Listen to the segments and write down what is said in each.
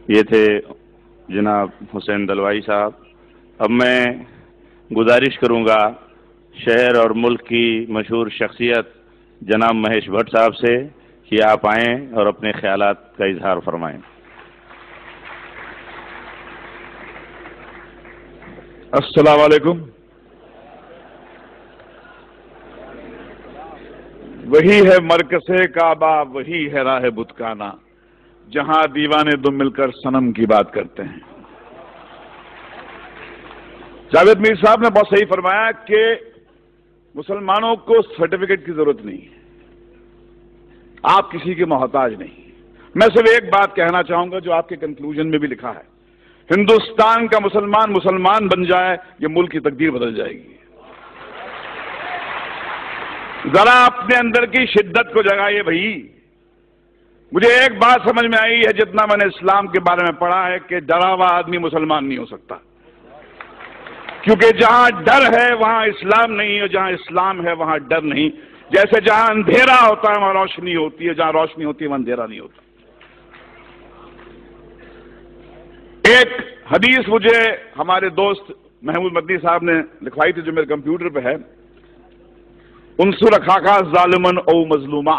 یہ تھے جناب حسین دلوائی صاحب۔ اب میں گزارش کروں گا شہر اور ملک کی مشہور شخصیت جناب مہیش بھٹ صاحب سے کہ آپ آئیں اور اپنے خیالات کا اظہار فرمائیں۔ السلام علیکم۔ وہی ہے مرکز کعبہ، وہی ہے راہ بتکانہ، جہاں دیوانے دو مل کر صنم کی بات کرتے ہیں۔ جاوید میر صاحب نے بہت صحیح فرمایا کہ مسلمانوں کو سرٹیفکیٹ کی ضرورت نہیں ہے، آپ کسی کے محتاج نہیں۔ میں صرف ایک بات کہنا چاہوں گا جو آپ کے کنکلوژن میں بھی لکھا ہے، ہندوستان کا مسلمان بن جائے، یہ ملک کی تقدیر بدل جائے گی۔ ذرا اپنے اندر کی شدت کو جگائیے بھائی۔ مجھے ایک بات سمجھ میں آئی ہے جتنا میں نے اسلام کے بارے میں پڑھا ہے کہ ڈرا ہوا آدمی مسلمان نہیں ہو سکتا، کیونکہ جہاں ڈر ہے وہاں اسلام نہیں، اور جہاں اسلام ہے وہاں ڈر نہیں۔ جیسے جہاں اندھیرا ہوتا ہے وہاں روشنی ہوتی ہے، جہاں روشنی ہوتی ہے وہاں اندھیرا نہیں ہوتا۔ ایک حدیث مجھے ہمارے دوست محمود مدنی صاحب نے لکھوائی تھی جو میرے کمپیوٹر پہ ہے، انصر اخاک ظالما او مظلوما،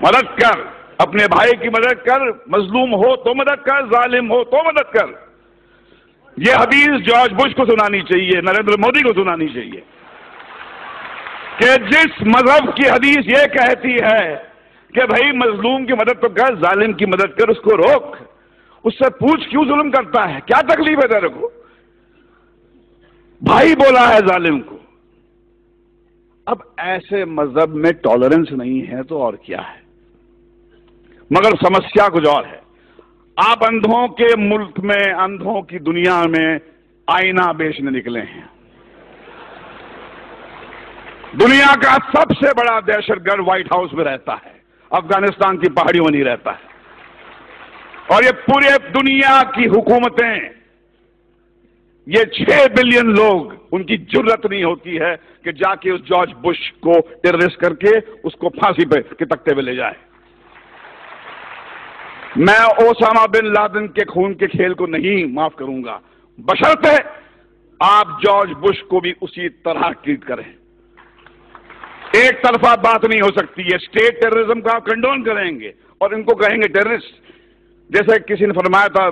مدد کر، اپنے بھائی کی مدد کر، مظلوم ہو تو مدد کر، ظالم ہو تو مدد کر۔ یہ حدیث جارج بش کو سنانی چاہیے، نریندر مودی کو سنانی چاہیے کہ جس مذہب کی حدیث یہ کہتی ہے کہ بھائی مظلوم کی مدد تو کر، ظالم کی مدد کر، اس کو روک، اس سے پوچھ کیوں ظلم کرتا ہے، کیا تکلیف ہے تیرے کو؟ بھائی بولا ہے ظالم کو۔ اب ایسے مذہب میں ٹالرنس نہیں ہے تو اور کیا ہے؟ مگر سمسیا کچھ اور ہے۔ آپ اندھوں کے ملک میں، اندھوں کی دنیا میں آئینہ بیچنے نکلے ہیں۔ دنیا کا سب سے بڑا دہشت گرد وائٹ ہاؤس میں رہتا ہے، افغانستان کی پہاڑیوں میں نہیں رہتا ہے، اور یہ پورے دنیا کی حکومتیں، یہ 6 بلین لوگ، ان کی جرت نہیں ہوتی ہے کہ جا کے اس جارج بش کو ٹیررسٹ کر کے اس کو پھانسی پہ کے تختے پہ لے جائے۔ میں اوسامہ بن لادن کے خون کے کھیل کو نہیں معاف کروں گا، بشرطے آپ جارج بش کو بھی اسی طرح ٹریٹ کریں۔ ایک طرفہ بات نہیں ہو سکتی ہے۔ اسٹیٹ ٹیررزم کا آپ کنڈون کریں گے اور ان کو کہیں گے ٹیررسٹ، جیسے کسی نے فرمایا تھا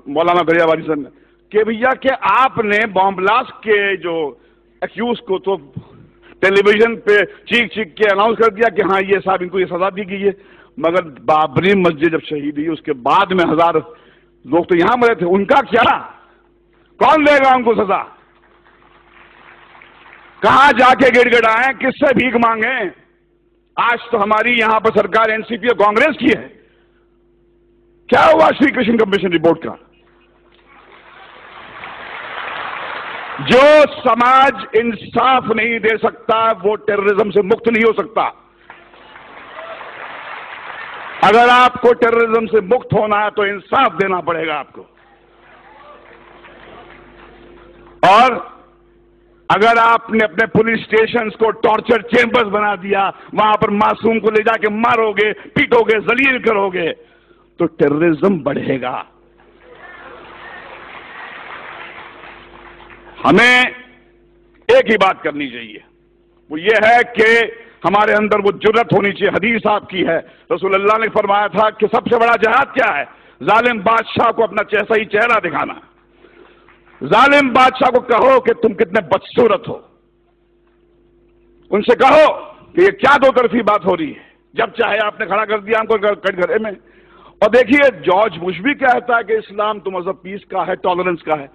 مولانا دریا والی صاحب نے کہ بھیا کہ آپ نے بام بلاسٹ کے جو ایکیوز کو تو ٹیلی ویژن پہ چیخ چیخ کے اناؤنس کر دیا کہ ہاں یہ صاحب ان کو یہ سزا دی گئی ہے، مگر بابری مسجد جب شہید ہوئی اس کے بعد میں 1000 لوگ تو یہاں مرے تھے، ان کا کیا؟ کون دے گا ان کو سزا؟ کہاں جا کے گڑ گڑائیں، کس سے بھیک مانگیں؟ آج تو ہماری یہاں پر سرکار این سی پی اور کانگریس کی ہے۔ کیا ہوا شری کرشن کمیشن رپورٹ کا؟ جو سماج انصاف نہیں دے سکتا وہ ٹیررزم سے مکت نہیں ہو سکتا۔ اگر آپ کو ٹیررزم سے مکت ہونا ہے تو انصاف دینا پڑے گا آپ کو، اور اگر آپ نے اپنے پولیس اسٹیشنز کو ٹارچر چیمبرز بنا دیا، وہاں پر معصوم کو لے جا کے مارو گے، پیٹو گے، ذلیل کرو گے، تو ٹیررزم بڑھے گا۔ ہمیں ایک ہی بات کرنی چاہیے، وہ یہ ہے کہ ہمارے اندر وہ جرت ہونی چاہیے۔ حدیث آپ کی ہے، رسول اللہ نے فرمایا تھا کہ سب سے بڑا جہاد کیا ہے؟ ظالم بادشاہ کو اپنا صحیح چہرہ دکھانا۔ ظالم بادشاہ کو کہو کہ تم کتنے بدصورت ہو، ان سے کہو کہ یہ کیا دو طرفی بات ہو رہی ہے، جب چاہے آپ نے کھڑا کر دیا ہم کو کٹ گھرے میں۔ اور دیکھیے جارج بش بھی کہتا ہے کہ اسلام تو مذہب پیس کا ہے، ٹالرنس کا ہے،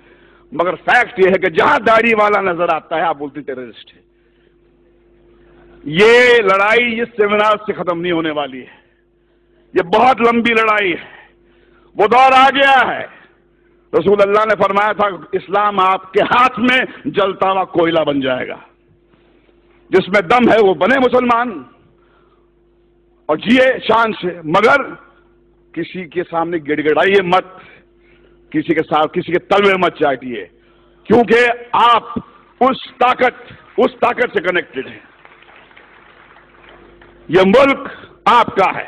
مگر فیکٹ یہ ہے کہ جہاں داڑھی والا نظر آتا ہے آپ بولتے ٹیررسٹ ہے۔ یہ لڑائی اس سیمینار سے ختم نہیں ہونے والی ہے، یہ بہت لمبی لڑائی ہے، وہ دور آ گیا ہے۔ رسول اللہ نے فرمایا تھا اسلام آپ کے ہاتھ میں جلتا ہوا کوئلہ بن جائے گا، جس میں دم ہے وہ بنے مسلمان اور جیے شان سے، مگر کسی کے سامنے گڑ گڑائیے مت، کسی کے ساتھ کسی کے تلوے مت چاٹیے، کیونکہ آپ اس طاقت سے کنیکٹڈ ہیں۔ یہ ملک آپ کا ہے،